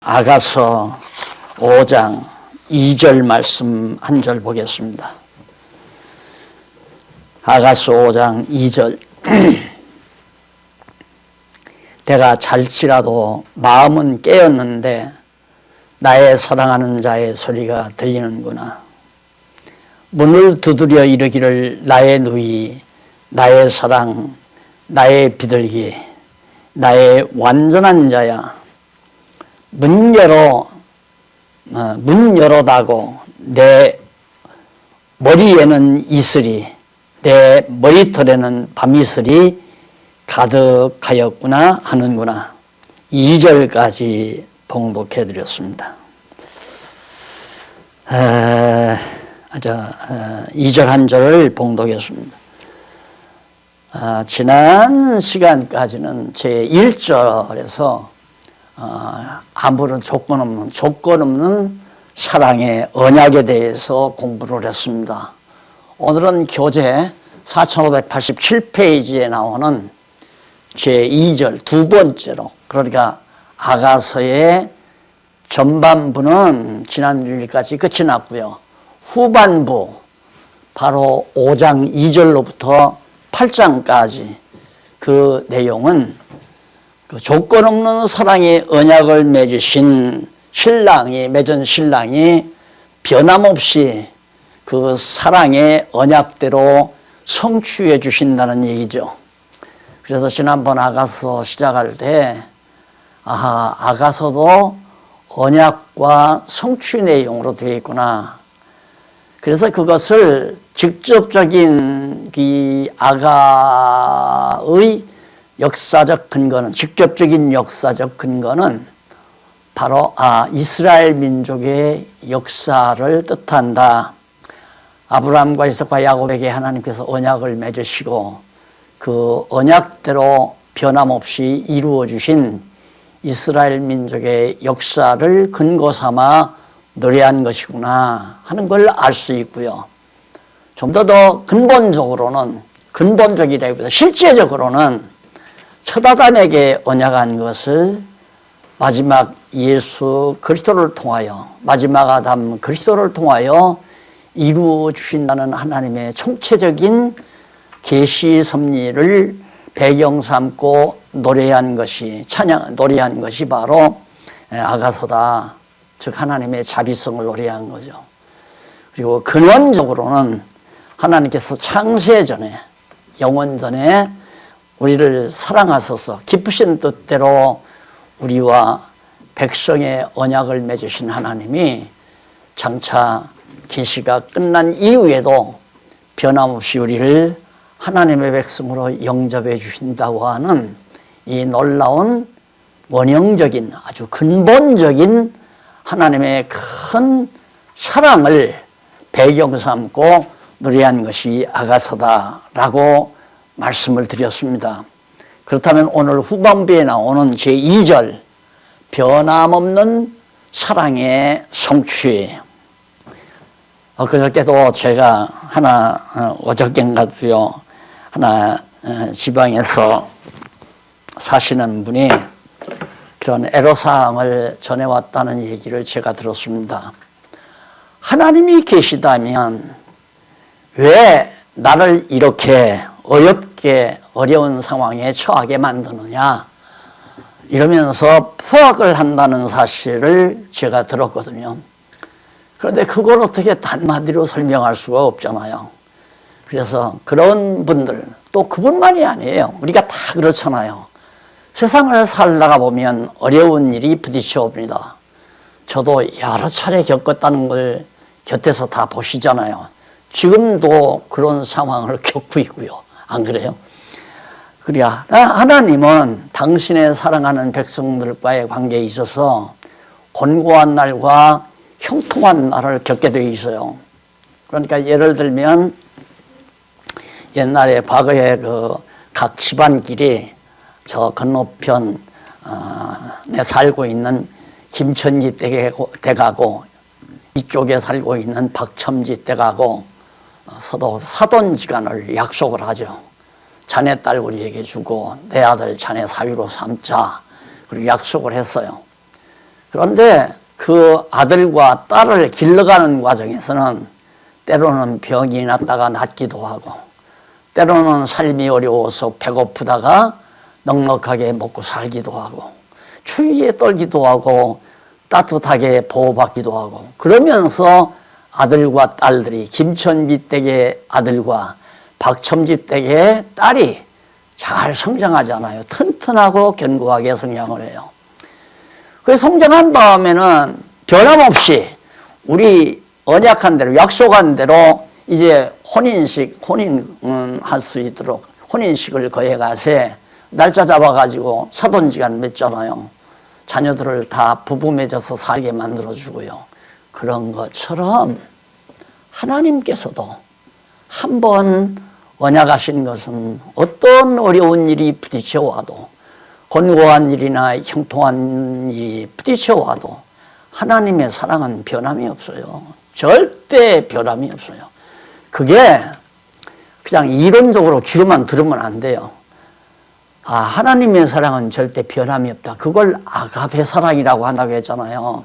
아가서 5장 2절 말씀 한 절 보겠습니다. 아가서 5장 2절 내가 잘지라도 마음은 깨었는데 나의 사랑하는 자의 소리가 들리는구나. 문을 두드려 이르기를 나의 누이, 나의 사랑, 나의 비둘기, 나의 완전한 자야. 문 열어다고 내 머리에는 이슬이, 내 머리털에는 밤이슬이 가득하였구나 하는구나. 2절까지 봉독해 드렸습니다. 2절 한 절을 봉독했습니다. 지난 시간까지는 제 1절에서 아무런 조건 없는 사랑의 언약에 대해서 공부를 했습니다. 오늘은 교재 4587페이지에 나오는 제 2절 두 번째로, 그러니까 아가서의 전반부는 지난주일까지 끝이 났고요. 후반부 바로 5장 2절로부터 8장까지 그 내용은 그 조건 없는 사랑의 언약을 맺은 신랑이 변함없이 그 사랑의 언약대로 성취해 주신다는 얘기죠. 그래서 지난번 아가서 시작할 때 아가서도 언약과 성취 내용으로 되어 있구나. 그래서 그것을 직접적인 이 아가의 역사적 근거는, 직접적인 역사적 근거는 바로 이스라엘 민족의 역사를 뜻한다. 아브라함과 이삭과 야곱에게 하나님께서 언약을 맺으시고 그 언약대로 변함없이 이루어 주신 이스라엘 민족의 역사를 근거 삼아 노래한 것이구나 하는 걸 알 수 있고요. 좀 더 근본적이라기보다 실제적으로는 첫 아담에게 언약한 것을 마지막 예수 그리스도를 통하여, 마지막 아담 그리스도를 통하여 이루어 주신다는 하나님의 총체적인 계시 섭리를 배경 삼고 노래한 것이 바로 아가서다. 즉 하나님의 자비성을 노래한 거죠. 그리고 근원적으로는 하나님께서 창세 전에, 영원 전에 우리를 사랑하셔서 기쁘신 뜻대로 우리와 백성의 언약을 맺으신 하나님이 장차 계시가 끝난 이후에도 변함없이 우리를 하나님의 백성으로 영접해 주신다고 하는 이 놀라운 원형적인, 아주 근본적인 하나님의 큰 사랑을 배경 삼고 노래한 것이 아가서다라고 말씀을 드렸습니다. 그렇다면 오늘 후반부에 나오는 제2절 변함없는 사랑의 성취, 그저께도 제가 어저께인가도요, 지방에서 사시는 분이 그런 애로사항을 전해왔다는 얘기를 제가 들었습니다. 하나님이 계시다면 왜 나를 이렇게 어려운 상황에 처하게 만드느냐, 이러면서 포악을 한다는 사실을 제가 들었거든요. 그런데 그걸 어떻게 한마디로 설명할 수가 없잖아요. 그래서 그런 분들, 또 그분만이 아니에요. 우리가 다 그렇잖아요. 세상을 살다가 보면 어려운 일이 부딪혀 옵니다. 저도 여러 차례 겪었다는 걸 곁에서 다 보시잖아요. 지금도 그런 상황을 겪고 있고요. 안 그래요? 그래야 하나님은 당신의 사랑하는 백성들과의 관계에 있어서 곤고한 날과 형통한 날을 겪게 되어 있어요. 그러니까 예를 들면 옛날에 과거에 각 집안끼리 저 건너편에 살고 있는 김천지 댁하고 이쪽에 살고 있는 박첨지 댁하고 서로 사돈지간을 약속을 하죠. 자네 딸 우리에게 주고 내 아들 자네 사위로 삼자. 그리고 약속을 했어요. 그런데 그 아들과 딸을 길러가는 과정에서는 때로는 병이 났다가 낫기도 하고, 때로는 삶이 어려워서 배고프다가 넉넉하게 먹고 살기도 하고, 추위에 떨기도 하고 따뜻하게 보호받기도 하고, 그러면서 아들과 딸들이, 김천지 댁의 아들과 박첨지 댁의 딸이 잘 성장하잖아요. 튼튼하고 견고하게 성장을 해요. 그 성장한 다음에는 변함없이 우리 언약한 대로, 약속한 대로 이제 혼인할 수 있도록 혼인식을 거해가세 날짜 잡아가지고 사돈지간 맺잖아요. 자녀들을 다 부부 맺어서 살게 만들어주고요. 그런 것처럼 하나님께서도 한번 언약하신 것은 어떤 어려운 일이 부딪혀와도, 곤고한 일이나 형통한 일이 부딪혀와도 하나님의 사랑은 변함이 없어요. 절대 변함이 없어요. 그게 그냥 이론적으로 귀로만 들으면 안 돼요. 아, 하나님의 사랑은 절대 변함이 없다. 그걸 아가페 사랑이라고 한다고 했잖아요.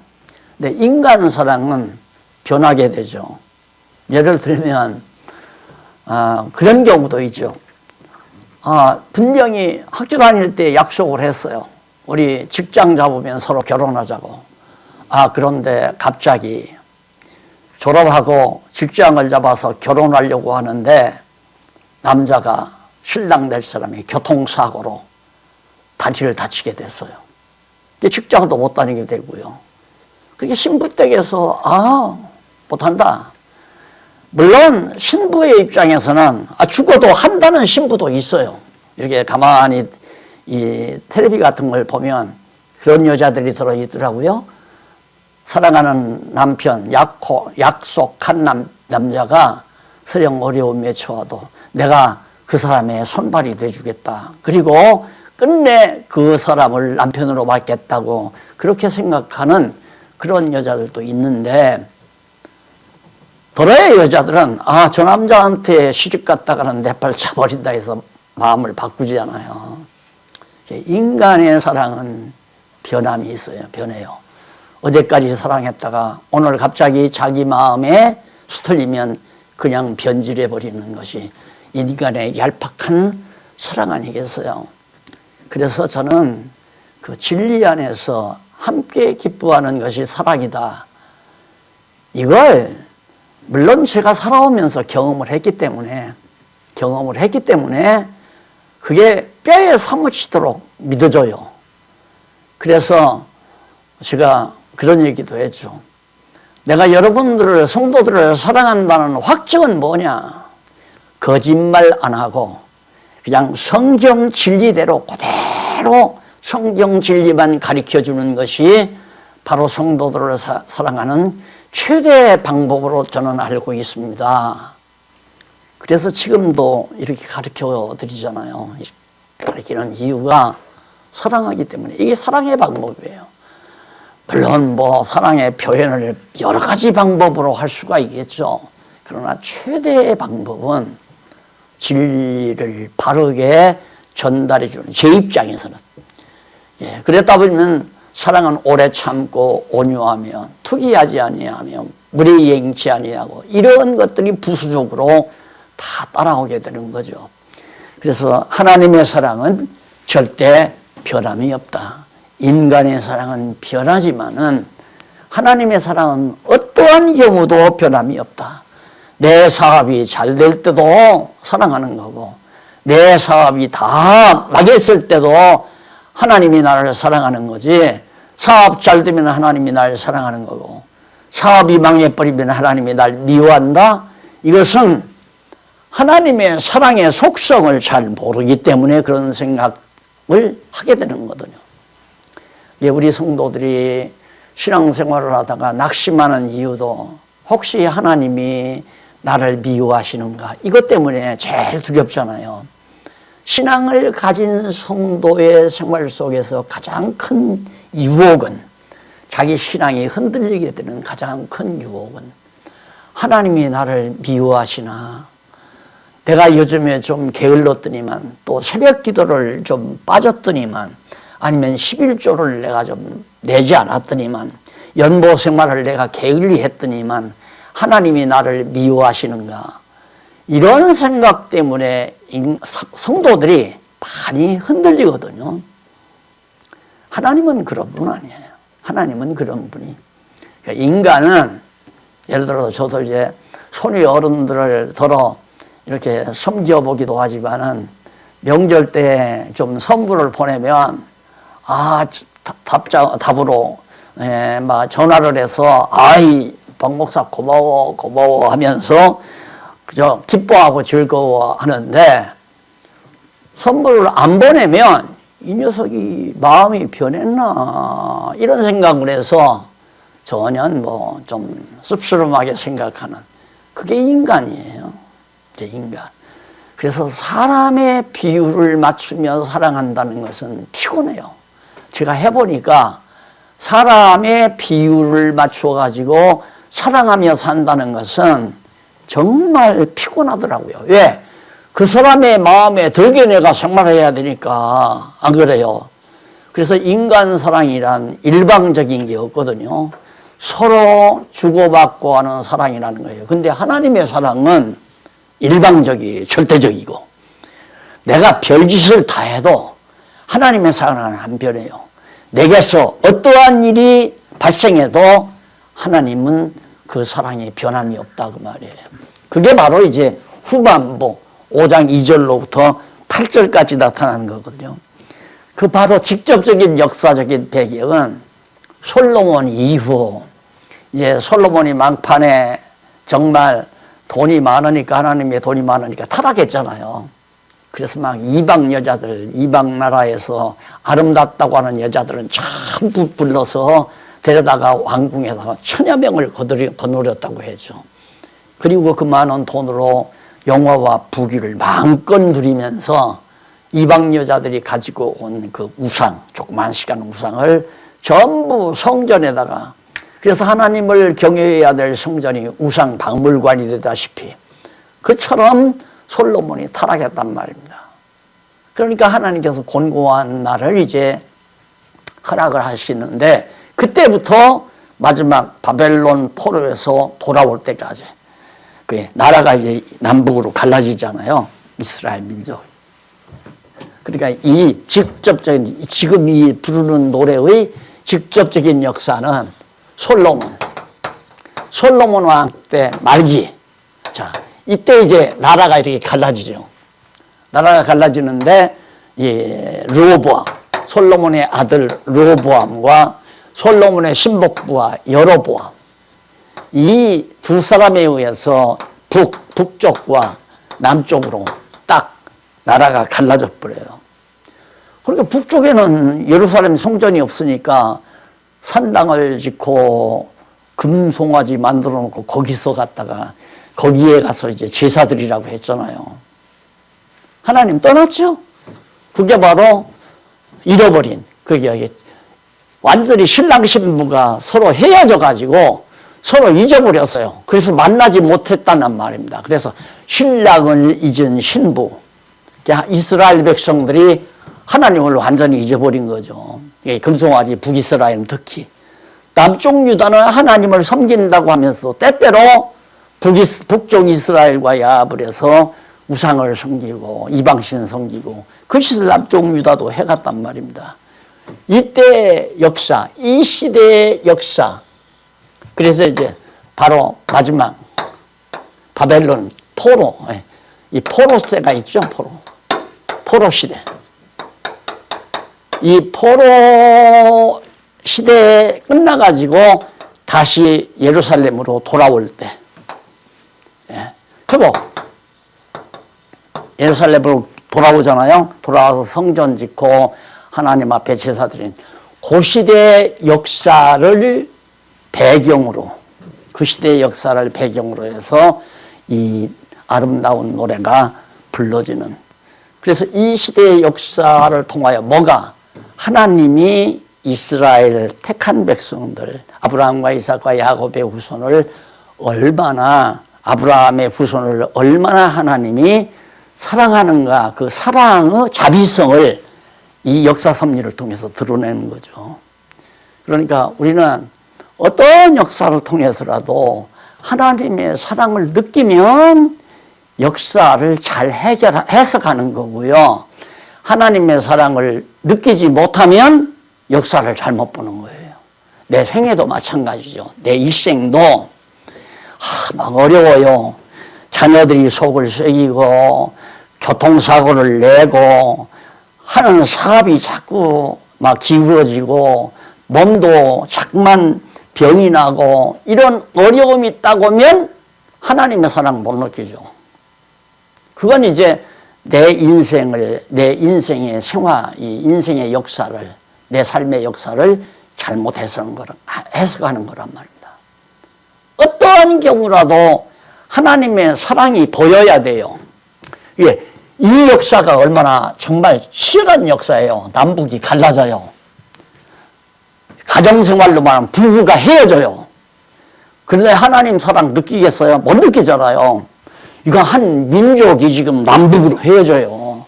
근데 인간 사랑은 변하게 되죠. 예를 들면 그런 경우도 있죠. 분명히 학교 다닐 때 약속을 했어요. 우리 직장 잡으면 서로 결혼하자고. 그런데 갑자기 졸업하고 직장을 잡아서 결혼하려고 하는데 남자가, 신랑 될 사람이 교통사고로 다리를 다치게 됐어요. 직장도 못 다니게 되고요. 그렇게 신부 댁에서 못한다. 물론 신부의 입장에서는 죽어도 한다는 신부도 있어요. 이렇게 가만히 이 텔레비 같은 걸 보면 그런 여자들이 들어있더라고요. 사랑하는 남편, 약속한 남자가 설령 어려움에 처해도 내가 그 사람의 손발이 돼주겠다. 그리고 끝내 그 사람을 남편으로 받겠다고 그렇게 생각하는 그런 여자들도 있는데, 도로의 여자들은 저 남자한테 시집 갔다가는 내 팔 차버린다 해서 마음을 바꾸잖아요. 인간의 사랑은 변함이 있어요. 변해요. 어제까지 사랑했다가 오늘 갑자기 자기 마음에 수틀리면 그냥 변질해 버리는 것이 인간의 얄팍한 사랑 아니겠어요? 그래서 저는 그 진리 안에서 함께 기뻐하는 것이 사랑이다. 이걸 물론 제가 살아오면서 경험을 했기 때문에 그게 뼈에 사무치도록 믿어져요. 그래서 제가 그런 얘기도 했죠. 내가 여러분들을, 성도들을 사랑한다는 확증은 뭐냐? 거짓말 안 하고 그냥 성경 진리대로 그대로 성경 진리만 가르쳐주는 것이 바로 성도들을 사랑하는 최대의 방법으로 저는 알고 있습니다. 그래서 지금도 이렇게 가르쳐 드리잖아요. 가르치는 이유가 사랑하기 때문에. 이게 사랑의 방법이에요. 물론 사랑의 표현을 여러 가지 방법으로 할 수가 있겠죠. 그러나 최대의 방법은 진리를 바르게 전달해 주는, 제 입장에서는. 그랬다 보면 사랑은 오래 참고 온유하며 투기하지 아니하며 무례행치 아니하고 이런 것들이 부수적으로 다 따라오게 되는 거죠. 그래서 하나님의 사랑은 절대 변함이 없다. 인간의 사랑은 변하지만은 하나님의 사랑은 어떠한 경우도 변함이 없다. 내 사업이 잘 될 때도 사랑하는 거고, 내 사업이 다 망했을 때도 하나님이 나를 사랑하는 거지, 사업 잘 되면 하나님이 나를 사랑하는 거고, 사업이 망해버리면 하나님이 날 미워한다? 이것은 하나님의 사랑의 속성을 잘 모르기 때문에 그런 생각을 하게 되는 거거든요. 우리 성도들이 신앙생활을 하다가 낙심하는 이유도 혹시 하나님이 나를 미워하시는가, 이것 때문에 제일 두렵잖아요. 신앙을 가진 성도의 생활 속에서 가장 큰 유혹은, 자기 신앙이 흔들리게 되는 가장 큰 유혹은 하나님이 나를 미워하시나, 내가 요즘에 좀 게을렀더니만, 또 새벽 기도를 좀 빠졌더니만 아니면 11조를 내가 좀 내지 않았더니만, 연보 생활을 내가 게을리 했더니만 하나님이 나를 미워하시는가. 이런 생각 때문에 성도들이 많이 흔들리거든요. 하나님은 그런 분 아니에요. 하나님은 그런 분이. 그러니까 인간은 예를 들어 저도 이제 손위 어른들을 들어 이렇게 섬겨보기도 하지만은 명절 때 좀 선물을 보내면 답으로 막 전화를 해서 아이 박 목사 고마워 하면서 그저 기뻐하고 즐거워하는데, 선물을 안 보내면 이 녀석이 마음이 변했나 이런 생각을 해서 전혀 뭐 좀 씁쓸하게 생각하는, 그게 인간이에요. 이제 인간. 그래서 사람의 비율을 맞추며 사랑한다는 것은 피곤해요. 제가 해보니까 사람의 비율을 맞춰 가지고 사랑하며 산다는 것은 정말 피곤하더라고요. 왜? 그 사람의 마음에 들게 내가 생활해야 되니까. 안 그래요? 그래서 인간 사랑이란 일방적인 게 없거든요. 서로 주고받고 하는 사랑이라는 거예요. 근데 하나님의 사랑은 일방적이에요. 절대적이고. 내가 별짓을 다 해도 하나님의 사랑은 안 변해요. 내게서 어떠한 일이 발생해도 하나님은 그 사랑에 변함이 없다 그 말이에요. 그게 바로 이제 후반부 5장 2절로부터 8절까지 나타나는 거거든요. 그 바로 직접적인 역사적인 배경은 솔로몬 이후, 이제 솔로몬이 막판에 정말 돈이 많으니까, 하나님의 돈이 많으니까 타락했잖아요. 그래서 막 이방 여자들, 이방 나라에서 아름답다고 하는 여자들은 전부 불러서 데려다가 왕궁에다가 1000여 명을 거느렸다고 해죠. 그리고 그 많은 돈으로 영화와 부귀를 마음껏 누리면서 이방 여자들이 가지고 온 그 우상, 조그만시간 우상을 전부 성전에다가, 그래서 하나님을 경외해야 될 성전이 우상 박물관이 되다시피 그처럼 솔로몬이 타락했단 말입니다. 그러니까 하나님께서 곤고한 날을 이제 허락을 하시는데, 그때부터 마지막 바벨론 포로에서 돌아올 때까지 그 나라가 이제 남북으로 갈라지잖아요. 이스라엘 민족. 그러니까 이 직접적인, 지금 이 부르는 노래의 직접적인 역사는 솔로몬 왕 때 말기. 자, 이때 이제 나라가 이렇게 갈라지죠. 나라가 갈라지는데, 르호보암, 솔로몬의 아들 르호보암과 솔로몬의 신복부와 여로보암, 이 두 사람에 의해서 북쪽과 남쪽으로 딱 나라가 갈라져 버려요. 그러니까 북쪽에는 예루살렘 성전이 없으니까 산당을 짓고 금송아지 만들어 놓고 거기서 갔다가 거기에 가서 이제 제사드리라고 했잖아요. 하나님 떠났죠? 그게 바로 잃어버린, 그게 완전히 신랑 신부가 서로 헤어져 가지고 서로 잊어버렸어요. 그래서 만나지 못했다는 말입니다. 그래서 신랑을 잊은 신부, 이스라엘 백성들이 하나님을 완전히 잊어버린 거죠. 금송아지 북이스라엘은 특히. 남쪽 유다는 하나님을 섬긴다고 하면서 때때로 북쪽 이스라엘과 야합을 해서 우상을 섬기고 이방신 섬기고, 그 짓을 남쪽 유다도 해갔단 말입니다. 이때 역사, 이 시대의 역사, 그래서 이제 바로 마지막 바벨론 포로, 이 포로 때가 있죠. 포로 시대. 이 포로 시대 끝나가지고 다시 예루살렘으로 돌아올 때, 회복. 예루살렘으로 돌아오잖아요. 돌아와서 성전 짓고 하나님 앞에 제사 드린 그 시대의 역사를 배경으로, 그 시대의 역사를 배경으로 해서 이 아름다운 노래가 불러지는. 그래서 이 시대의 역사를 통하여 뭐가, 하나님이 이스라엘 택한 백성들, 아브라함과 이삭과 야곱의 후손을 얼마나, 아브라함의 후손을 얼마나 하나님이 사랑하는가, 그 사랑의 자비성을 이 역사 섭리를 통해서 드러내는 거죠. 그러니까 우리는 어떤 역사를 통해서라도 하나님의 사랑을 느끼면 역사를 잘 해석하는 거고요. 하나님의 사랑을 느끼지 못하면 역사를 잘못 보는 거예요. 내 생애도 마찬가지죠. 내 일생도 막 어려워요. 자녀들이 속을 새기고 교통사고를 내고 하는 사업이 자꾸 막 기울어지고 몸도 자꾸만 병이 나고 이런 어려움이 있다고 하면 하나님의 사랑 못 느끼죠. 그건 이제 내 인생의 생활, 이 인생의 역사를, 내 삶의 역사를 잘못 해석하는 거란 말입니다. 어떠한 경우라도 하나님의 사랑이 보여야 돼요. 예, 이 역사가 얼마나 정말 치열한 역사예요. 남북이 갈라져요. 가정생활로만 부부가 헤어져요. 그런데 하나님 사랑 느끼겠어요? 못 느끼잖아요. 이거 한 민족이 지금 남북으로 헤어져요.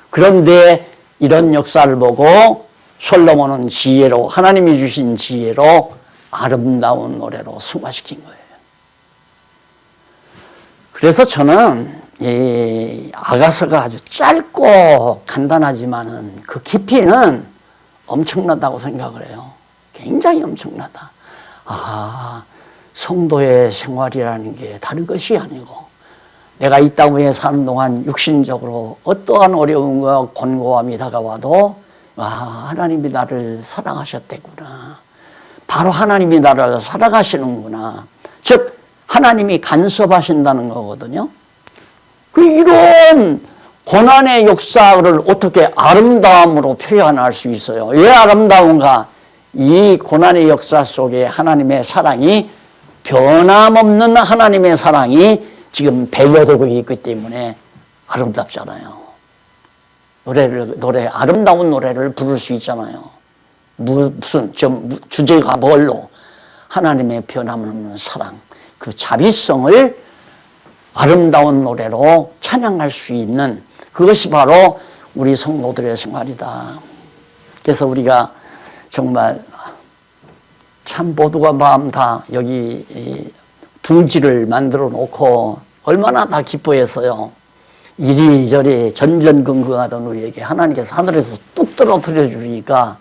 그런데 이런 역사를 보고 솔로몬은 지혜로, 하나님이 주신 지혜로 아름다운 노래로 승화시킨 거예요. 그래서 저는 이 아가서가 아주 짧고 간단하지만은 그 깊이는 엄청나다고 생각을 해요. 굉장히 엄청나다. 아, 성도의 생활이라는 게 다른 것이 아니고 내가 이 땅 위에 사는 동안 육신적으로 어떠한 어려움과 곤고함이 다가와도 하나님이 나를 사랑하셨대구나. 바로 하나님이 나를 사랑하시는구나. 즉 하나님이 간섭하신다는 거거든요. 이런 고난의 역사를 어떻게 아름다움으로 표현할 수 있어요? 왜 아름다운가? 이 고난의 역사 속에 하나님의 사랑이, 변함없는 하나님의 사랑이 지금 배려되고 있기 때문에 아름답잖아요. 아름다운 노래를 부를 수 있잖아요. 무슨 주제가 뭘로? 하나님의 변함없는 사랑, 그 자비성을 아름다운 노래로 찬양할 수 있는 그것이 바로 우리 성도들의 생활이다. 그래서 우리가 정말 참 모두가 마음 다 여기 둥지를 만들어 놓고 얼마나 다 기뻐했어요. 이리저리 전전긍긍하던 우리에게 하나님께서 하늘에서 뚝 떨어뜨려 주니까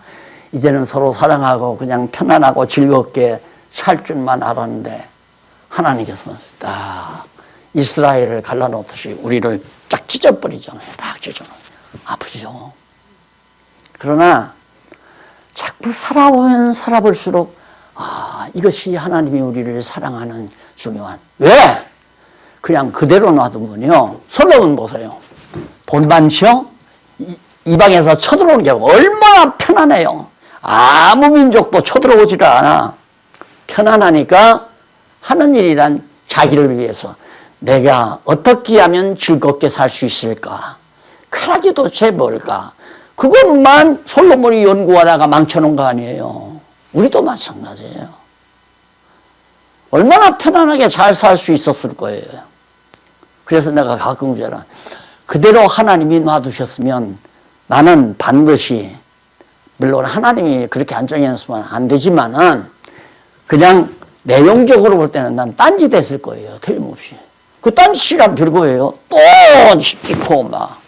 이제는 서로 사랑하고 그냥 편안하고 즐겁게 살 줄만 알았는데 하나님께서 딱 이스라엘을 갈라놓듯이 우리를 쫙 찢어버리잖아요. 딱 찢어버려요. 아프죠. 그러나 자꾸 살아오면 살아볼수록 이것이 하나님이 우리를 사랑하는 중요한. 왜? 그냥 그대로 놔두면요. 솔로몬 보세요. 돈 많죠? 이방에서 쳐들어오는 게 얼마나 편안해요. 아무 민족도 쳐들어오지를 않아. 편안하니까 하는 일이란 자기를 위해서 내가 어떻게 하면 즐겁게 살 수 있을까? 쾌락이 도대체 뭘까? 그것만 솔로몬이 연구하다가 망쳐놓은 거 아니에요. 우리도 마찬가지예요. 얼마나 편안하게 잘 살 수 있었을 거예요. 그래서 내가 가끔 그러잖아. 그대로 하나님이 놔두셨으면 나는 반드시, 물론 하나님이 그렇게 안 정해놨으면 안 되지만은 그냥 내용적으로 볼 때는 난 딴짓 했을 거예요. 틀림없이. 그 딴짓이란 별거예요. 또 찍고 막,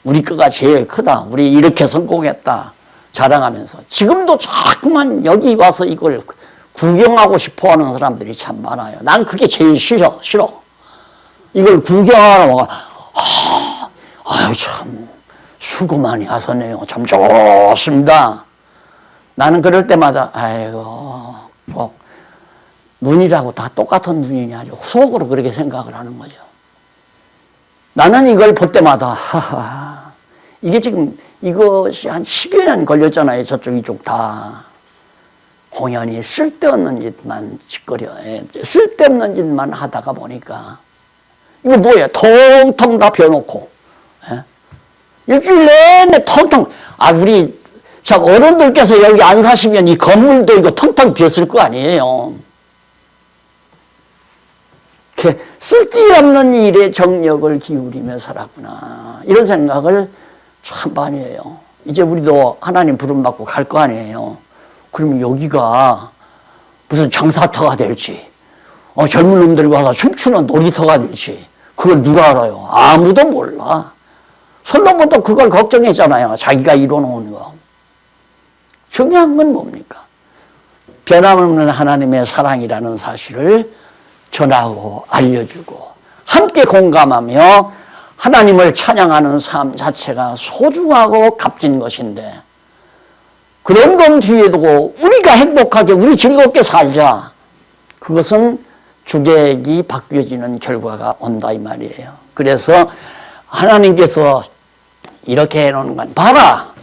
우리 거가 제일 크다. 우리 이렇게 성공했다. 자랑하면서. 지금도 자꾸만 여기 와서 이걸 구경하고 싶어 하는 사람들이 참 많아요. 난 그게 제일 싫어. 이걸 구경하러 아유, 참, 수고 많이 하셨네요. 참 좋습니다. 나는 그럴 때마다, 아이고, 꼭, 눈이라고 다 똑같은 눈이냐. 속으로 그렇게 생각을 하는 거죠. 나는 이걸 볼 때마다, 이게 지금, 이것이 한 10여 년 걸렸잖아요. 저쪽, 이쪽 다. 공연이 쓸데없는 짓만 짓거려. 쓸데없는 짓만 하다가 보니까. 이거 뭐예요? 통통 다 벼놓고. 일주일 내내 통통. 우리 참 어른들께서 여기 안 사시면 이 건물도 이거 텅텅 비었을 거 아니에요. 이렇게 쓸데없는 일에 정력을 기울이며 살았구나. 이런 생각을 참 많이 해요. 이제 우리도 하나님 부름받고 갈 거 아니에요. 그러면 여기가 무슨 장사터가 될지, 젊은 놈들이 와서 춤추는 놀이터가 될지, 그걸 누가 알아요? 아무도 몰라. 솔로몬도 그걸 걱정했잖아요. 자기가 이뤄놓은 거. 중요한 건 뭡니까? 변함없는 하나님의 사랑이라는 사실을 전하고 알려주고 함께 공감하며 하나님을 찬양하는 삶 자체가 소중하고 값진 것인데, 그런 건 뒤에 두고 우리가 행복하게 우리 즐겁게 살자, 그것은 주객이 바뀌어지는 결과가 온다 이 말이에요. 그래서 하나님께서 이렇게 해놓은 건, 봐라,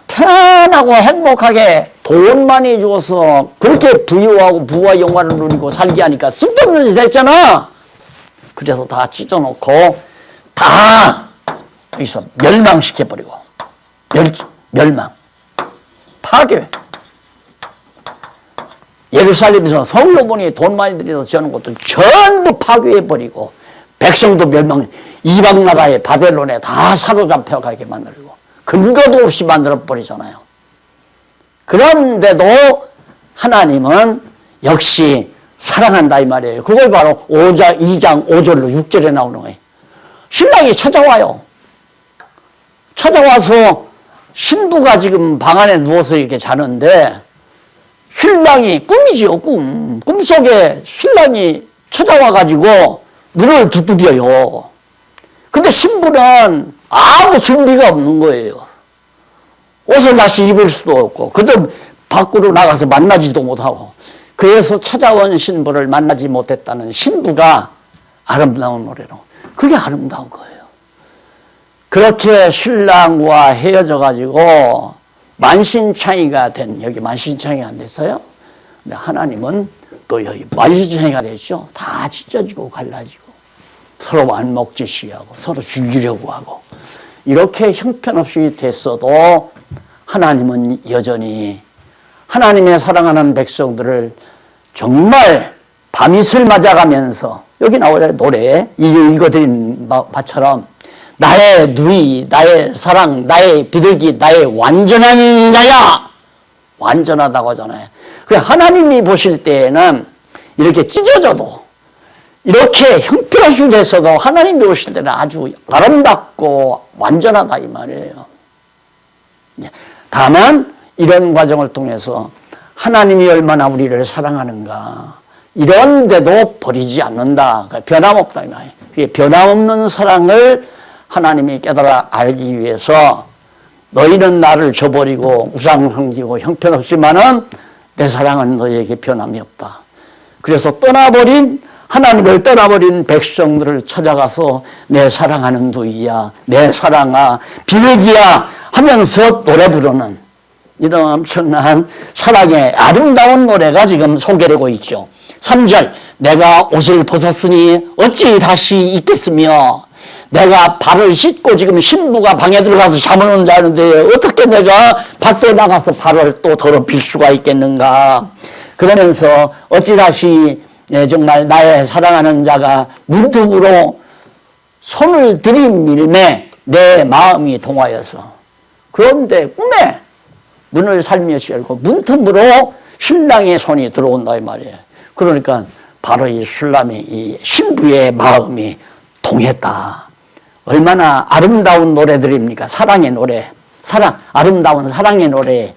편하고 행복하게 돈 많이 주어서 그렇게 부유하고 부와 영화를 누리고 살게 하니까 쓸데없는 짓 했잖아. 그래서 다 찢어놓고 다 여기서 멸망시켜버리고, 멸망, 파괴. 예루살렘에서 솔로몬이 돈 많이 들여서 지어놓은 것들 전부 파괴해버리고, 백성도 멸망, 이방 나라에 바벨론에 다 사로잡혀가게 만들고 근거도 없이 만들어버리잖아요. 그런데도 하나님은 역시 사랑한다 이 말이에요. 그걸 바로 2장 5절로 6절에 나오는 거예요. 신랑이 찾아와요. 찾아와서 신부가 지금 방 안에 누워서 이렇게 자는데, 신랑이 꿈이지요, 꿈속에 신랑이 찾아와가지고 문을 두드려요. 근데 신부는 아무 준비가 없는 거예요. 옷을 다시 입을 수도 없고, 그도 밖으로 나가서 만나지도 못하고. 그래서 찾아온 신부를 만나지 못했다는 신부가 아름다운 노래로, 그게 아름다운 거예요. 그렇게 신랑과 헤어져가지고 만신창이가 된, 여기 만신창이가 안 됐어요? 근데 하나님은 또 여기 만신창이가 됐죠. 다 찢어지고 갈라지고 서로 안목지시하고 서로 죽이려고 하고, 이렇게 형편없이 됐어도 하나님은 여전히 하나님의 사랑하는 백성들을 정말 밤이슬 맞아가면서, 여기 나오잖아요, 노래 읽어드린 바처럼 나의 누이, 나의 사랑, 나의 비둘기, 나의 완전한 자야, 완전하다고 하잖아요. 하나님이 보실 때에는 이렇게 찢어져도, 이렇게 형편없이 됐어도 하나님이 보실 때는 아주 아름답고 완전하다 이 말이에요. 다만 이런 과정을 통해서 하나님이 얼마나 우리를 사랑하는가, 이런데도 버리지 않는다, 그러니까 변함없다 이 말이에요. 변함없는 사랑을 하나님이 깨달아 알기 위해서, 너희는 나를 저버리고 우상 섬기고 형편없지만은 내 사랑은 너희에게 변함이 없다. 그래서 하나님을 떠나버린 백성들을 찾아가서 내 사랑하는 누이야, 내 사랑아, 비둘기야 하면서 노래 부르는 이런 엄청난 사랑의 아름다운 노래가 지금 소개되고 있죠. 3절, 내가 옷을 벗었으니 어찌 다시 입겠으며, 내가 발을 씻고 지금 신부가 방에 들어가서 잠을 온 자는데 어떻게 내가 밖에 나가서 발을 또 더럽힐 수가 있겠는가. 그러면서 어찌 다시 정말 나의 사랑하는 자가 문득으로 손을 들이밀매 내 마음이 동하여서. 그런데 꿈에 눈을 살며시 열고 문틈으로 신랑의 손이 들어온다 이 말이에요. 그러니까 바로 이 이 신부의 마음이 동했다. 얼마나 아름다운 노래들입니까? 사랑의 노래, 아름다운 사랑의 노래.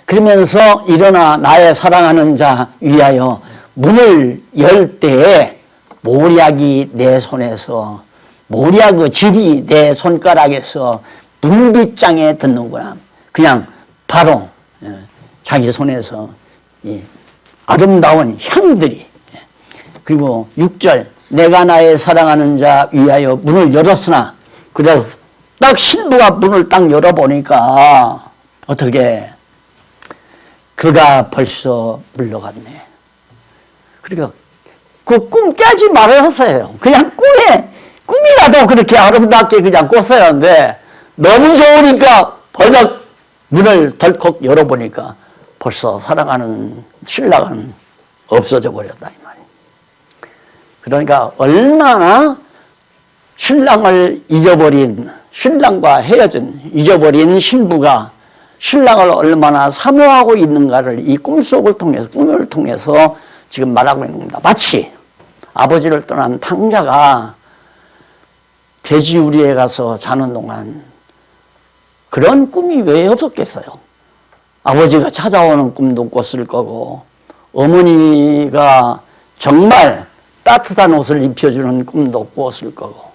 그러면서 일어나 나의 사랑하는 자 위하여 문을 열 때에 모략이 내 손에서, 모략의 집이 내 손가락에서 문빗장에 듣는구나. 그냥 바로 자기 손에서 이 아름다운 향들이. 그리고 6절, 내가 나의 사랑하는 자 위하여 문을 열었으나, 그래서 딱 신부가 문을 딱 열어보니까 어떻게 그가 벌써 물러갔네. 그러니까 그 꿈 깨지 말았어요. 그냥 꿈이라도 그렇게 아름답게 그냥 꿨어야 하는데, 너무 좋으니까 벌떡 문을 덜컥 열어보니까 벌써 사랑하는 신랑은 없어져 버렸다 이 말이에요. 그러니까 얼마나 신랑을 잊어버린 신랑과 헤어진 잊어버린 신부가 신랑을 얼마나 사모하고 있는가를 이 꿈을 통해서 지금 말하고 있는 겁니다. 마치 아버지를 떠난 탕자가 돼지우리에 가서 자는 동안 그런 꿈이 왜 없었겠어요? 아버지가 찾아오는 꿈도 꿨을 거고 어머니가 정말 따뜻한 옷을 입혀주는 꿈도 꿨을 거고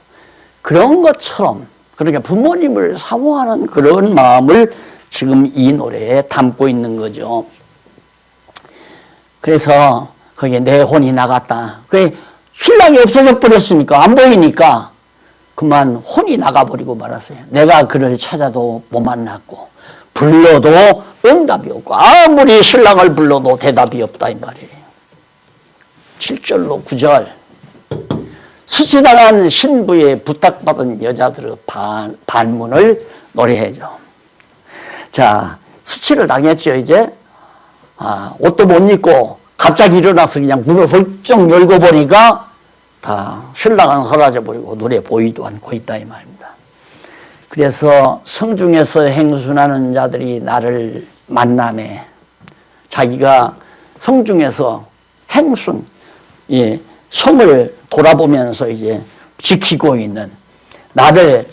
그런 것처럼 그러니까 부모님을 사모하는 그런 마음을 지금 이 노래에 담고 있는 거죠. 그래서 거기에 내 혼이 나갔다. 그게 신랑이 없어져 버렸으니까 안 보이니까 그만 혼이 나가버리고 말았어요. 내가 그를 찾아도 못 만났고 불러도 응답이 없고 아무리 신랑을 불러도 대답이 없다 이 말이에요. 7절로 9절 수치당한 신부의 부탁받은 여자들의 반문을 노래해줘. 자, 수치를 당했죠 이제. 옷도 못 입고 갑자기 일어나서 그냥 문을 훌쩍 열고 보니까 다 신랑은 사라져버리고 눈에 보이도 않고 있다 이 말입니다. 그래서 성중에서 행순하는 자들이 나를 만나매 자기가 성중에서 행순 성을 돌아보면서 이제 지키고 있는 나를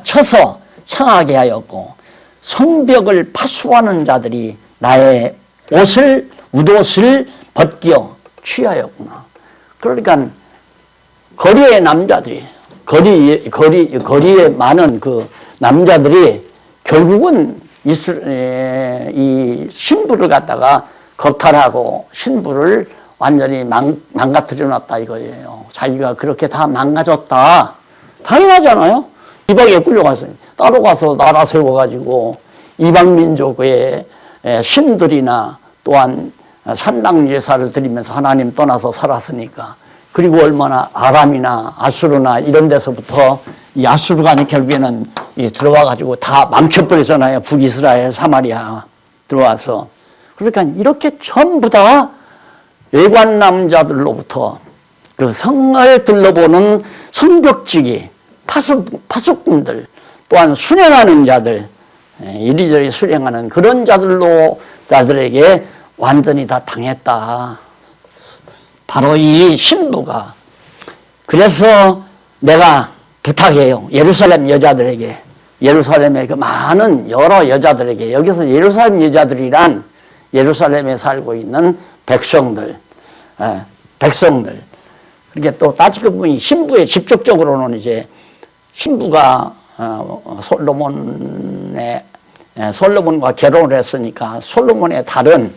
쳐서 상하게 하였고 성벽을 파수하는 자들이 나의 웃옷을 벗겨 취하였구나. 그러니까 거리의 남자들이 거리에 많은 그 남자들이 결국은 이 신부를 갖다가 겁탈하고 신부를 완전히 망가뜨려 놨다 이거예요. 자기가 그렇게 다 망가졌다. 당연하잖아요. 이방에 끌려갔어요. 따로 가서 나라 세워가지고 이방 민족의 신들이나 또한 산당 제사를 드리면서 하나님 떠나서 살았으니까 그리고 얼마나 아람이나 아수르나 이런 데서부터 이 아수르가 결국에는 들어와가지고 다 망쳐버리잖아요. 북이스라엘 사마리아 들어와서. 그러니까 이렇게 전부 다 외관 남자들로부터 그 성을 둘러보는 성벽지기 파수꾼들 또한 수령하는 자들 이리저리 수령하는 그런 자들에게 완전히 다 당했다. 바로 이 신부가. 그래서 내가 부탁해요. 예루살렘 여자들에게 예루살렘의 그 많은 여러 여자들에게 여기서 예루살렘 여자들이란 예루살렘에 살고 있는 백성들. 그렇게 또 따지고 보니 신부의 직접적으로는 이제 신부가 솔로몬과 결혼을 했으니까 솔로몬의 다른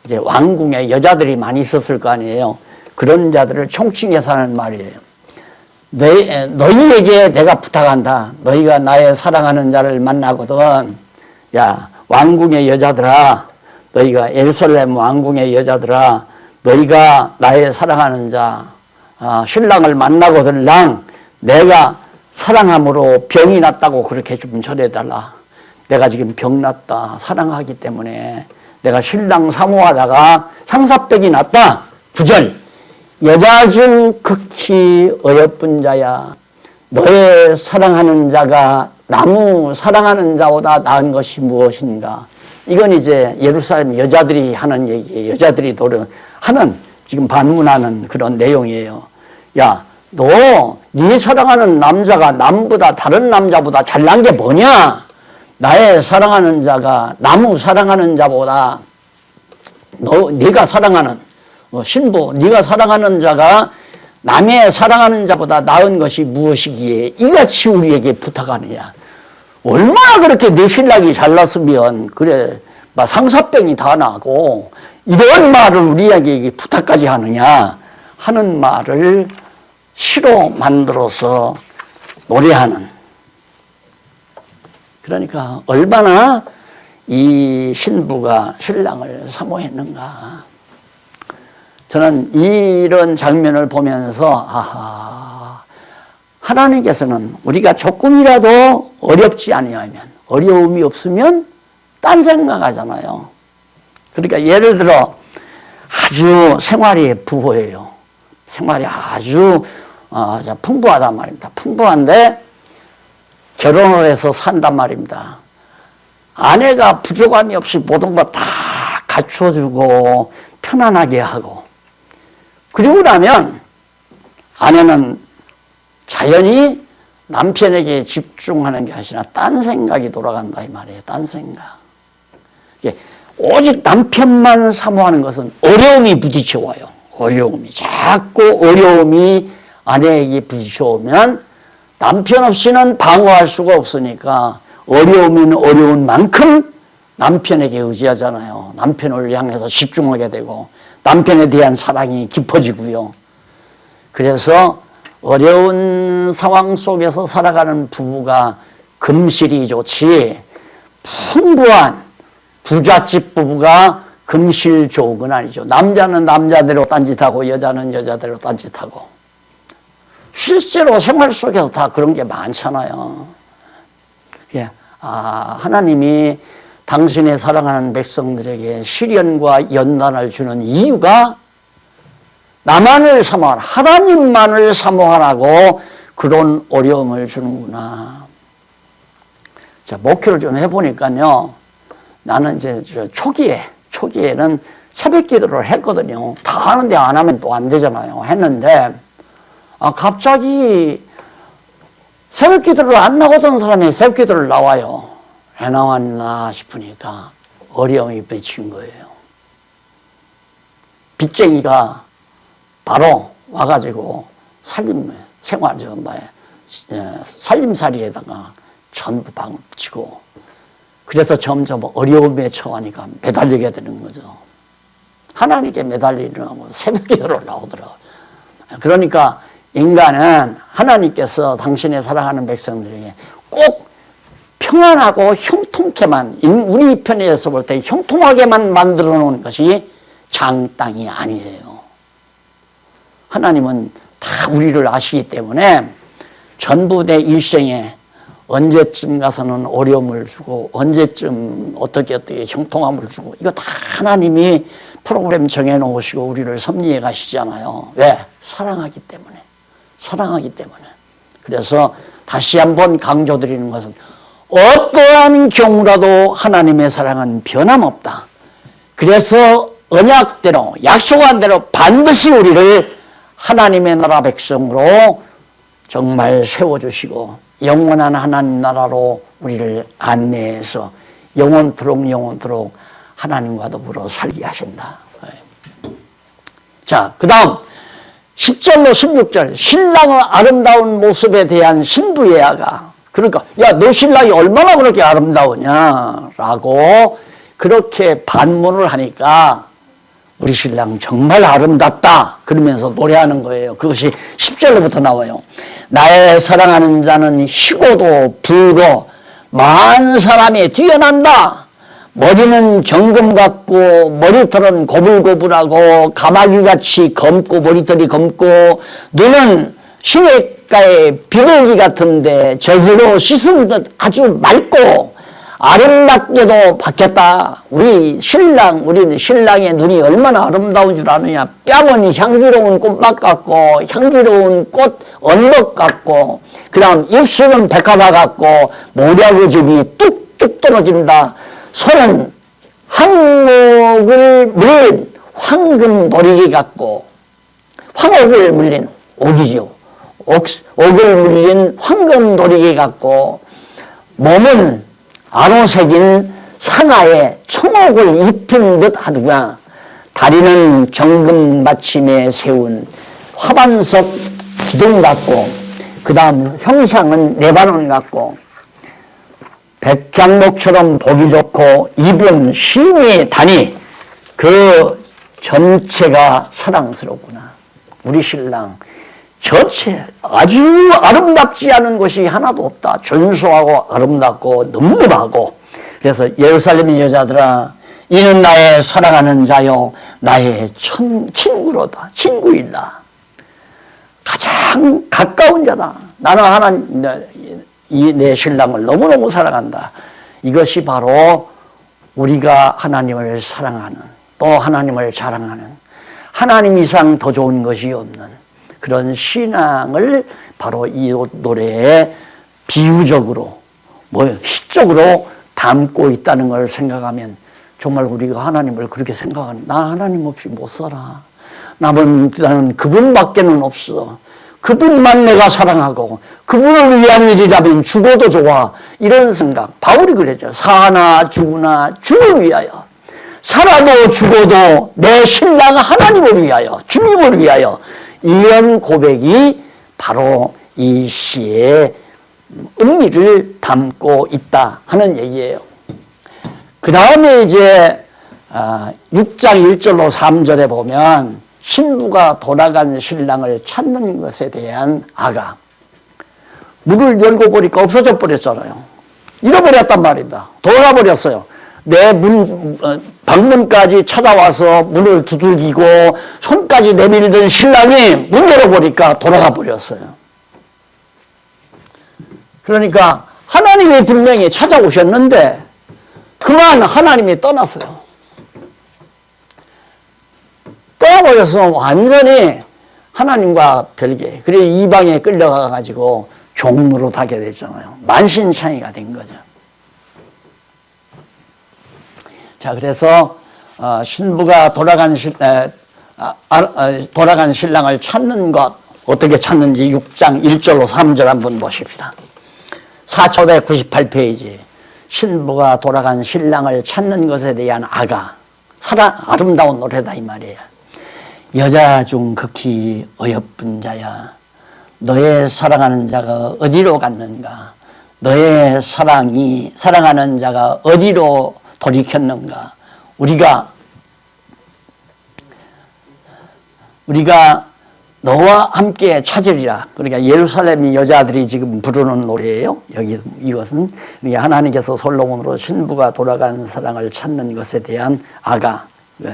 이제 왕궁에 여자들이 많이 있었을 거 아니에요. 그런 자들을 총칭해서 하는 말이에요. 너희에게 내가 부탁한다. 너희가 나의 사랑하는 자를 만나거든. 야, 왕궁의 여자들아, 너희가 예루살렘 왕궁의 여자들아, 너희가 나의 사랑하는 자, 신랑을 만나거들랑 내가 사랑함으로 병이 났다고 그렇게 좀 전해달라. 내가 지금 병 났다. 사랑하기 때문에 내가 신랑 사모하다가 상사병이 났다. 9절 여자 중 극히 어여쁜 자야. 너의 사랑하는 자가 나무 사랑하는 자보다 나은 것이 무엇인가. 이건 이제 예루살렘 여자들이 하는 얘기예요. 여자들이 하는 지금 반문하는 그런 내용이에요. 야, 너 네 사랑하는 남자가 남보다 다른 남자보다 잘난 게 뭐냐? 나의 사랑하는 자가 나무 사랑하는 자보다 네가 사랑하는 신부 네가 사랑하는 자가 남의 사랑하는 자보다 나은 것이 무엇이기에 이같이 우리에게 부탁하느냐. 얼마나 그렇게 내 신랑이 잘났으면 그래 막 상사병이 다 나고 이런 말을 우리에게 부탁까지 하느냐 하는 말을 시로 만들어서 노래하는. 그러니까 얼마나 이 신부가 신랑을 사모했는가. 저는 이런 장면을 보면서 하나님께서는 우리가 조금이라도 어렵지 아니하면 어려움이 없으면 딴 생각하잖아요. 그러니까 예를 들어 아주 생활이 부호예요. 생활이 아주 풍부하단 말입니다. 풍부한데 결혼을 해서 산단 말입니다. 아내가 부족함이 없이 모든 거 다 갖춰주고 편안하게 하고, 그리고 나면 아내는 자연히 남편에게 집중하는 게 아니라 딴 생각이 돌아간다 이 말이에요. 딴 생각. 오직 남편만 사모하는 것은 어려움이 부딪혀와요. 어려움이 자꾸 어려움이 아내에게 부딪혀오면 남편 없이는 방어할 수가 없으니까 어려우면 어려운 만큼 남편에게 의지하잖아요. 남편을 향해서 집중하게 되고 남편에 대한 사랑이 깊어지고요. 그래서 어려운 상황 속에서 살아가는 부부가 금실이 좋지, 풍부한 부잣집 부부가 금실 좋은 건 아니죠. 남자는 남자대로 딴짓하고 여자는 여자대로 딴짓하고. 실제로 생활 속에서 다 그런 게 많잖아요. 예. 하나님이 당신의 사랑하는 백성들에게 시련과 연단을 주는 이유가 나만을 사모하라, 하나님만을 사모하라고 그런 어려움을 주는구나. 자, 목회를 좀 해보니까요. 나는 이제 초기에는 새벽 기도를 했거든요. 다 하는데 안 하면 또 안 되잖아요. 했는데, 갑자기 새벽 기도를 안 나오던 사람이 새벽 기도를 나와요. 왜 나왔나 싶으니까 어려움이 부딪힌 거예요. 빚쟁이가 바로 와가지고 살림살이에다가 전부 방치고, 그래서 점점 어려움에 처하니까 매달리게 되는 거죠. 하나님께 매달리려고 새벽 기도를 나오더라고요. 그러니까 인간은 하나님께서 당신의 사랑하는 백성들에게 꼭 평안하고 형통케만, 우리 편에서 볼 때 형통하게만 만들어 놓은 것이 장땅이 아니에요. 하나님은 다 우리를 아시기 때문에 전부 내 일생에 언제쯤 가서는 어려움을 주고 언제쯤 어떻게 형통함을 주고, 이거 다 하나님이 프로그램 정해놓으시고 우리를 섭리해 가시잖아요. 왜? 사랑하기 때문에. 사랑하기 때문에. 그래서 다시 한번 강조드리는 것은 어떠한 경우라도 하나님의 사랑은 변함없다. 그래서 언약대로, 약속한 대로 반드시 우리를 하나님의 나라 백성으로 정말 세워주시고 영원한 하나님 나라로 우리를 안내해서 영원토록 하나님과 더불어 살게 하신다. 자, 그 다음 10절로 16절, 신랑의 아름다운 모습에 대한 신부예아가, 그러니까 야, 너 신랑이 얼마나 그렇게 아름다우냐라고 그렇게 반문을 하니까 우리 신랑 정말 아름답다 그러면서 노래하는 거예요. 그것이 10절로부터 나와요. 나의 사랑하는 자는 희고도 붉고 많은 사람이 뛰어난다. 머리는 정금 같고 머리털은 고불고불하고 가마귀같이 검고 머리털이 검고 눈은 시냇가의 비둘기 같은데 젖으로 씻은 듯 아주 맑고 아름답게도 바뀌었다. 우리는 신랑의 눈이 얼마나 아름다운 줄 아느냐. 뺨은 향기로운 꽃밭 같고 향기로운 꽃 언덕 같고, 그 다음 입술은 백합화 같고 모략의 즙이 뚝뚝 떨어진다. 손은 한옥을 물린 황금 도리기 같고, 황옥을 물린 옥이죠. 옥을 물린 황금 도리기 같고, 몸은 아로색인 상아에 청옥을 입힌 듯 하더구나. 다리는 정금 받침에 세운 화반석 기둥 같고, 그 다음 형상은 레바논 같고, 백향목처럼 보기 좋고 입은 힘이 다니 그 전체가 사랑스럽구나. 우리 신랑 전체 아주 아름답지 않은 것이 하나도 없다. 준수하고 아름답고 늠름하고. 그래서 예루살렘의 여자들아, 이는 나의 사랑하는 자요 나의 친구로다. 친구이다. 가장 가까운 자다. 나는 하나님, 내 신랑을 너무너무 사랑한다. 이것이 바로 우리가 하나님을 사랑하는, 또 하나님을 자랑하는, 하나님 이상 더 좋은 것이 없는 그런 신앙을 바로 이 노래에 비유적으로 시적으로 담고 있다는 걸 생각하면 정말 우리가 하나님을 그렇게 생각하는, 나 하나님 없이 못 살아. 나는 그분밖에는 없어. 그분만 내가 사랑하고 그분을 위한 일이라면 죽어도 좋아. 이런 생각. 바울이 그랬죠. 사나 죽으나 주를 위하여. 살아도 죽어도 내 신랑 하나님을 위하여, 주님을 위하여. 이런 고백이 바로 이 시의 의미를 담고 있다 하는 얘기예요. 그 다음에 이제 6장 1절로 3절에 보면 신부가 돌아간 신랑을 찾는 것에 대한 아가. 문을 열고 보니까 없어져 버렸잖아요. 잃어버렸단 말입니다. 돌아버렸어요. 내 방문까지 찾아와서 문을 두들기고 손까지 내밀던 신랑이 문 열어보니까 돌아가 버렸어요. 그러니까 하나님이 분명히 찾아오셨는데 그만 하나님이 떠났어요. 떠나버려서 완전히 하나님과 별개, 그리고 이방에 끌려가가지고 종로로 타게 됐잖아요. 만신창이가 된 거죠. 자, 그래서 신부가 돌아간 신랑을 찾는 것, 어떻게 찾는지 6장 1절로 3절 한번 보십시다. 4598페이지. 신부가 돌아간 신랑을 찾는 것에 대한 아가. 아름다운 노래다 이 말이에요. 여자 중 극히 어여쁜 자야, 너의 사랑하는 자가 어디로 갔는가? 너의 사랑하는 자가 어디로 돌이켰는가? 우리가 너와 함께 찾으리라. 그러니까 예루살렘 여자들이 지금 부르는 노래예요. 이것은 하나님께서 솔로몬으로 신부가 돌아간 사랑을 찾는 것에 대한 아가,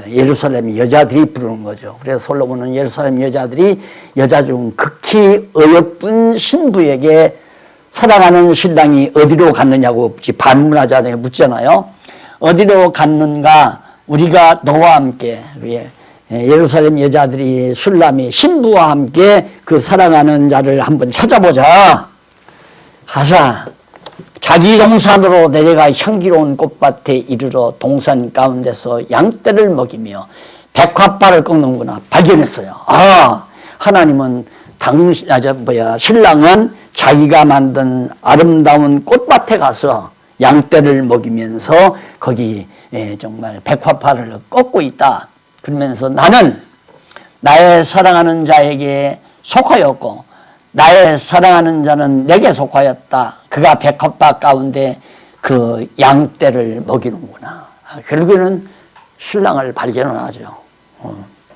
예루살렘 여자들이 부르는 거죠. 그래서 솔로몬은 예루살렘 여자들이 여자 중 극히 어여쁜 신부에게 사랑하는 신랑이 어디로 갔느냐고 반문하잖아요. 묻잖아요. 어디로 갔는가? 우리가 너와 함께, 예루살렘 여자들이 술람이 신부와 함께 그 사랑하는 자를 한번 찾아보자. 가자. 자기 동산으로 내려가 향기로운 꽃밭에 이르러 동산 가운데서 양떼를 먹이며 백합화를 꺾는구나. 발견했어요. 하나님은 신랑은 자기가 만든 아름다운 꽃밭에 가서 양떼를 먹이면서 거기 정말 백합화를 꺾고 있다. 그러면서 나는 나의 사랑하는 자에게 속하였고 나의 사랑하는 자는 내게 속하였다. 그가 백합화 가운데 그 양떼를 먹이는구나. 결국에는 신랑을 발견하죠.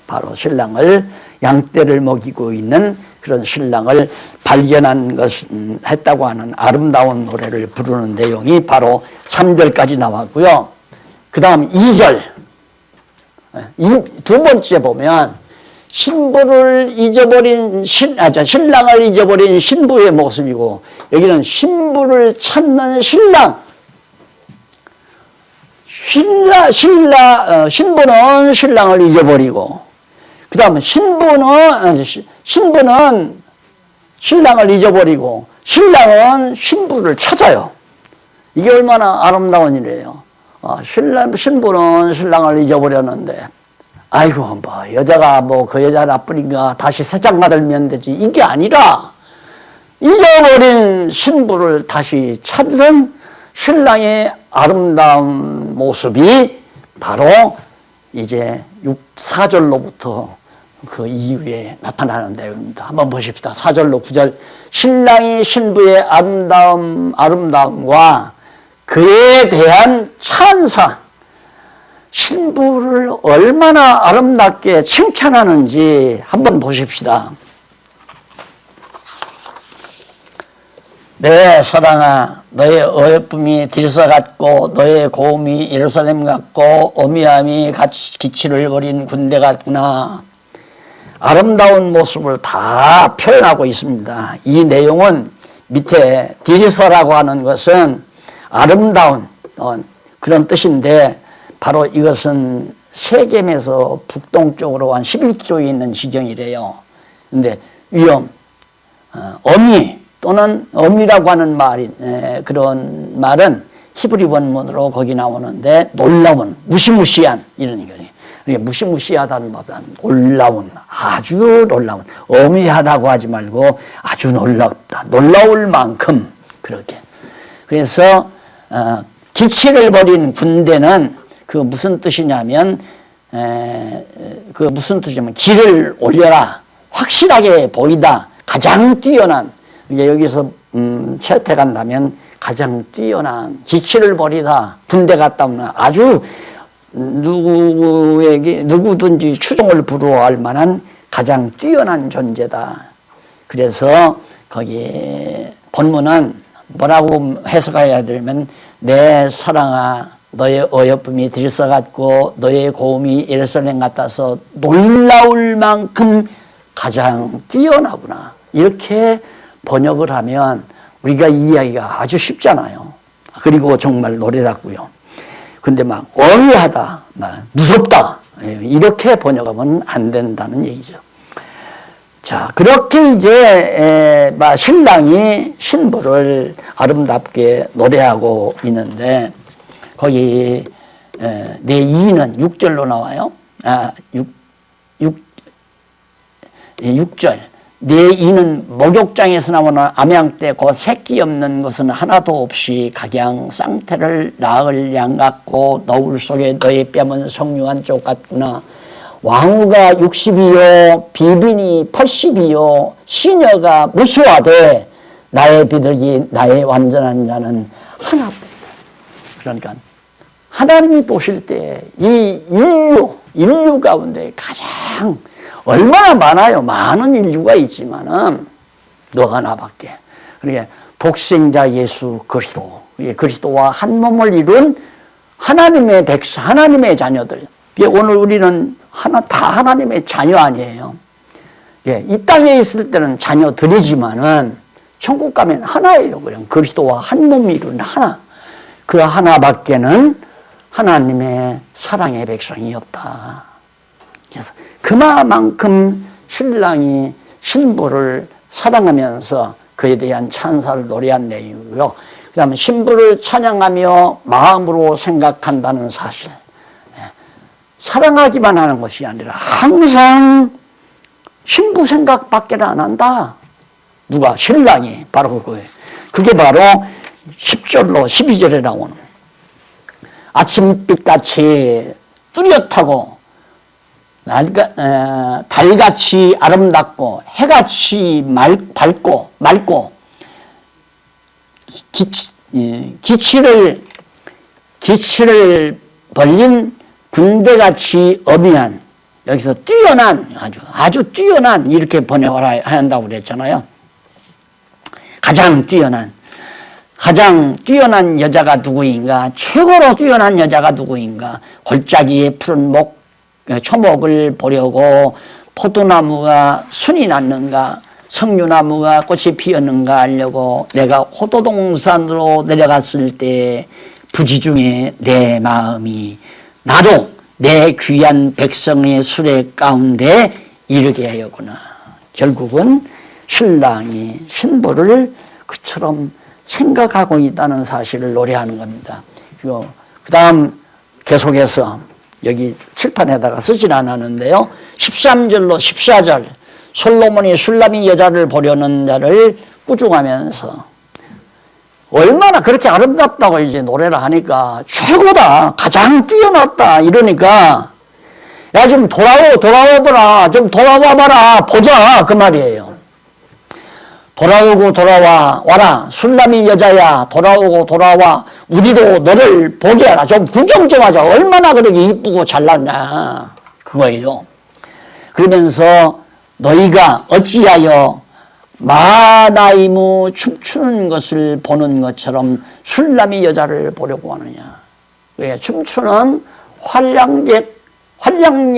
바로 신랑을, 양떼를 먹이고 있는 그런 신랑을 발견한 것은 했다고 하는 아름다운 노래를 부르는 내용이 바로 3절까지 나왔고요. 그 다음 2절. 두 번째 보면 신랑을 잊어버린 신부의 모습이고, 여기는 신부를 찾는 신랑. 신부는 신랑을 잊어버리고, 그 다음 신부는 신랑을 잊어버리고, 신랑은 신부를 찾아요. 이게 얼마나 아름다운 일이에요. 신부는 신랑을 잊어버렸는데, 아이고, 여자가 그 여자 나쁘니까 다시 세장 받으면 되지. 이게 아니라, 잊어버린 신부를 다시 찾는 신랑의 아름다운 모습이 바로 이제 4절로부터 그 이후에 나타나는 내용입니다. 한번 보십시다. 4절로 9절. 신랑이 신부의 아름다움과 그에 대한 찬사. 신부를 얼마나 아름답게 칭찬하는지 한번 보십시다. 내 사랑아, 너의 어여쁨이 들서 같고 너의 고음이 예루살렘 같고 어미함이 기치를 벌인 군대 같구나. 아름다운 모습을 다 표현하고 있습니다. 이 내용은 밑에 디르서라고 하는 것은 아름다운 그런 뜻인데, 바로 이것은 세겜에서 북동쪽으로 한 11km에 있는 지경이래요. 근데 어미, 또는 어미라고 하는 말이 그런 말은 히브리 원문으로 거기 나오는데 놀라운, 무시무시한 이런 거예요. 무시무시하다는 말보다 놀라운, 아주 놀라운, 어미하다고 하지 말고 아주 놀랍다, 놀라울 만큼 그렇게. 그래서 기치를 벌인 군대는 그 무슨 뜻이냐면 그 무슨 뜻이냐면 길을 올려라, 확실하게 보이다, 가장 뛰어난, 이제 여기서 채택한다면 가장 뛰어난, 기치를 벌이다, 군대 갔다 오면 아주 누구든지 추종을 부러워할 만한 가장 뛰어난 존재다. 그래서 거기 본문은 뭐라고 해석해야 되면 내 사랑아 너의 어여쁨이 들서 같고 너의 고음이 예루살렘 같아서 놀라울 만큼 가장 뛰어나구나. 이렇게 번역을 하면 우리가 이해하기가 아주 쉽잖아요. 그리고 정말 노래답고요. 근데 막 어미하다, 막 무섭다, 이렇게 번역하면 안 된다는 얘기죠. 자, 그렇게 이제 신랑이 신부를 아름답게 노래하고 있는데 거기 내 이는 6절로 나와요. 6절. 내 이는 목욕장에서 나오는 암양 때 곧 새끼 없는 것은 하나도 없이 각양 쌍태를 낳을 양 같고 너울 속에 너의 뺨은 성류한 쪽 같구나. 왕후가 60이요 비빈이 80이요 시녀가 무수하되 나의 비둘기 나의 완전한 자는 하나뿐. 그러니까 하나님이 보실 때 이 인류 가운데 가장 얼마나 많아요. 많은 인류가 있지만은 너 하나밖에. 그러니까 독생자 예수 그리스도, 그리스도와 한 몸을 이룬 하나님의 백성, 하나님의 자녀들. 오늘 우리는 다 하나님의 자녀 아니에요. 이 땅에 있을 때는 자녀들이지만은 천국 가면 하나예요. 그냥 그리스도와 한 몸을 이룬 하나. 그 하나밖에는 하나님의 사랑의 백성이 없다. 그래서 그만큼 신랑이 신부를 사랑하면서 그에 대한 찬사를 노래한 내용이고요. 그 다음에 신부를 찬양하며 마음으로 생각한다는 사실. 사랑하기만 하는 것이 아니라 항상 신부 생각밖에 안 한다. 누가? 신랑이. 바로 그거예요. 그게 바로 10절로 12절에 나오는 아침빛같이 뚜렷하고 달같이 아름답고 해같이 밝고 맑고 기치를 벌린 군대같이 어미한, 여기서 뛰어난, 아주 뛰어난 이렇게 번역을 해야 한다고 그랬잖아요. 가장 뛰어난 여자가 누구인가? 최고로 뛰어난 여자가 누구인가? 골짜기에 푸른 초목을 보려고 포도나무가 순이 났는가? 석류나무가 꽃이 피었는가 하려고 내가 호도동산으로 내려갔을 때 부지 중에 내 마음이 나도 내 귀한 백성의 수레 가운데 이르게 하였구나. 결국은 신랑이 신부를 그처럼 생각하고 있다는 사실을 노래하는 겁니다. 그리고 그 다음 계속해서 여기 칠판에다가 쓰진 않았는데요. 13절로 14절 솔로몬이 슐람이 여자를 보려는 자를 꾸중하면서 얼마나 그렇게 아름답다고 이제 노래를 하니까 최고다, 가장 뛰어났다 이러니까 야 좀 돌아와봐라, 좀 돌아와봐라 보자 그 말이에요. 돌아오고 와라 슐람이 여자야 돌아오고 돌아와 우리도 너를 보게 하라, 좀 구경 좀 하자, 얼마나 그렇게 이쁘고 잘났냐 그거예요. 그러면서 너희가 어찌하여 마나이무 춤추는 것을 보는 것처럼 슐람이 여자를 보려고 하느냐. 그래, 춤추는 활량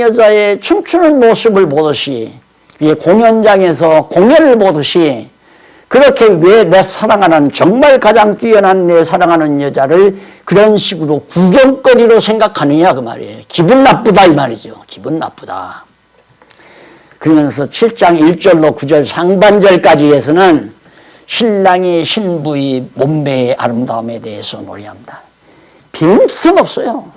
여자의 춤추는 모습을 보듯이, 공연장에서 공연을 보듯이 그렇게 왜 내 사랑하는, 정말 가장 뛰어난 내 사랑하는 여자를 그런 식으로 구경거리로 생각하느냐 그 말이에요. 기분 나쁘다 이 말이죠. 기분 나쁘다. 그러면서 7장 1절로 9절 상반절까지 해서는 신랑이 신부의 몸매의 아름다움에 대해서 노래합니다. 빈틈없어요.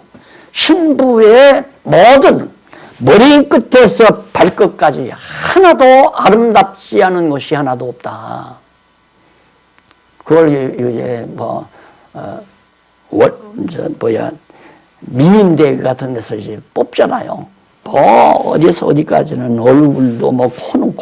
신부의 모든 머리끝에서 발끝까지 하나도 아름답지 않은 것이 하나도 없다. 그걸 이제 미인대회 같은 데서 이제 뽑잖아요. 어디서 어디까지는 얼굴도 코는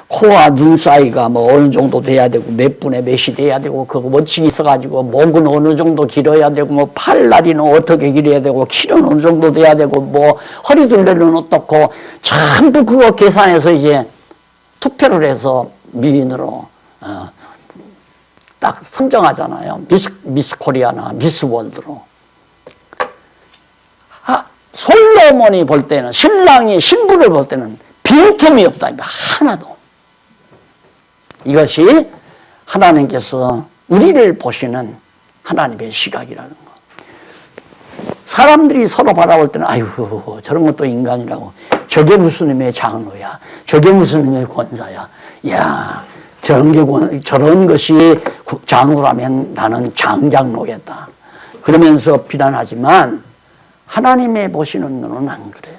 코와 눈 사이가 어느 정도 돼야 되고 몇 분에 몇이 돼야 되고 그거 멋지게 있어가지고 목은 어느 정도 길어야 되고 팔다리는 어떻게 길어야 되고 키는 어느 정도 돼야 되고 허리둘레는 어떻고 전부 그거 계산해서 이제 투표를 해서 미인으로 딱 선정하잖아요. 미스 코리아나 미스 월드로. 솔로몬이 볼 때는 신랑이 신부를 볼 때는 빈틈이 없다. 하나도. 이것이 하나님께서 우리를 보시는 하나님의 시각이라는 거. 사람들이 서로 바라볼 때는 아이고 저런 것도 인간이라고. 저게 무슨 놈의 장로야. 저게 무슨 놈의 권사야. 야 저런 것이 장로라면 나는 장장로겠다. 그러면서 비난하지만 하나님의 보시는 눈은 안 그래요.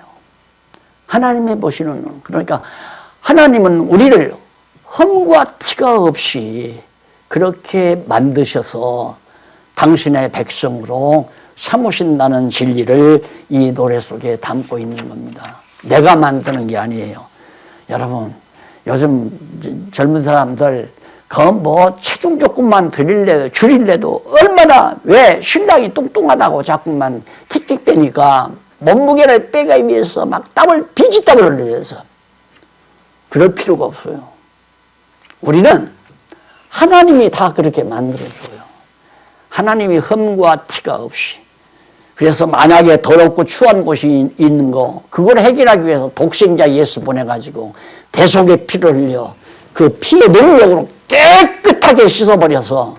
하나님의 보시는 눈. 그러니까 하나님은 우리를 흠과 티가 없이 그렇게 만드셔서 당신의 백성으로 삼으신다는 진리를 이 노래 속에 담고 있는 겁니다. 내가 만드는 게 아니에요. 여러분, 요즘 젊은 사람들 체중 조금만 줄일래도 얼마나 왜 신랑이 뚱뚱하다고 자꾸만 틱틱대니까 몸무게를 빼기 위해서 땀을 비지땀을 흘려서 그럴 필요가 없어요. 우리는 하나님이 다 그렇게 만들어줘요. 하나님이 흠과 티가 없이. 그래서 만약에 더럽고 추한 곳이 있는 거 그걸 해결하기 위해서 독생자 예수 보내가지고 대속의 피를 흘려 그 피의 능력으로 깨끗하게 씻어버려서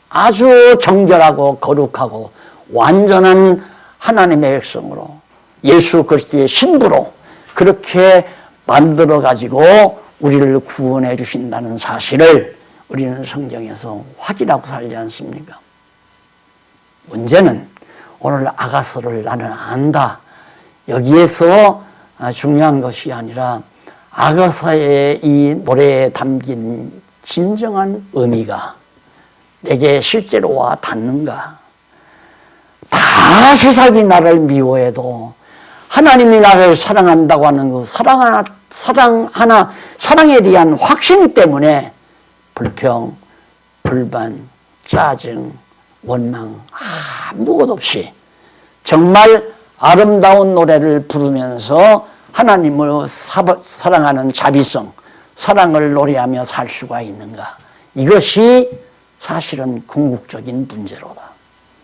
아주 정결하고 거룩하고 완전한 하나님의 백성으로 예수 그리스도의 신부로 그렇게 만들어가지고 우리를 구원해 주신다는 사실을 우리는 성경에서 확인하고 살지 않습니까? 문제는 오늘 아가서를 나는 안다. 여기에서 중요한 것이 아니라 아가서의 이 노래에 담긴 진정한 의미가 내게 실제로 와 닿는가? 다 세상이 나를 미워해도 하나님이 나를 사랑한다고 하는 그 사랑에 대한 확신 때문에 불평, 불만, 짜증, 원망 아무것 없이 정말 아름다운 노래를 부르면서 하나님을 사랑하는 자비성, 사랑을 노래하며 살 수가 있는가? 이것이 사실은 궁극적인 문제로다.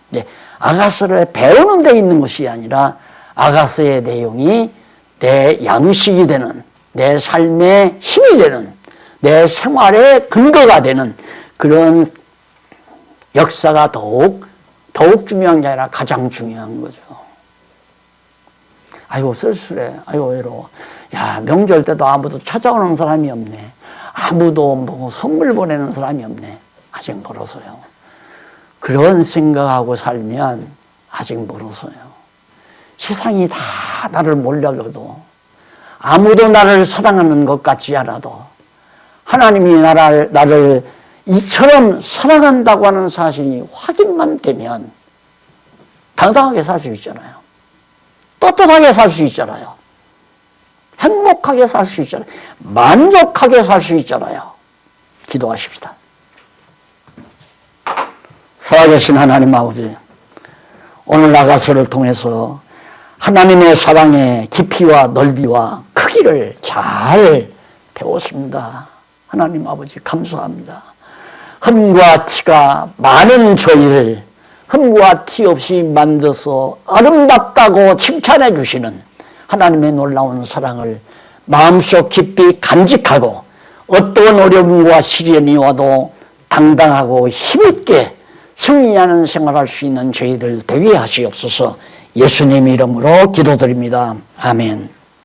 네, 아가서를 배우는 데 있는 것이 아니라 아가서의 내용이 내 양식이 되는, 내 삶의 힘이 되는, 내 생활의 근거가 되는 그런 역사가 더욱 중요한 게 아니라 가장 중요한 거죠. 아이고 쓸쓸해. 아이고 외로워. 야 명절 때도 아무도 찾아오는 사람이 없네. 아무도 선물 보내는 사람이 없네. 아직 멀어서요. 그런 생각하고 살면 아직 멀어서요. 세상이 다 나를 몰려가도 아무도 나를 사랑하는 것 같지 않아도 하나님이 나를 이처럼 사랑한다고 하는 사실이 확인만 되면 당당하게 살 수 있잖아요. 떳떳하게 살 수 있잖아요. 행복하게 살 수 있잖아요. 만족하게 살 수 있잖아요. 기도하십시다. 살아계신 하나님 아버지, 오늘 아가서를 통해서 하나님의 사랑의 깊이와 넓이와 크기를 잘 배웠습니다. 하나님 아버지 감사합니다. 흠과 티가 많은 저희를 흠과 티 없이 만들어서 아름답다고 칭찬해 주시는 하나님의 놀라운 사랑을 마음속 깊이 간직하고 어떤 어려움과 시련이 와도 당당하고 힘있게 승리하는 생활할 수 있는 저희들 되게 하시옵소서. 예수님 이름으로 기도드립니다. 아멘.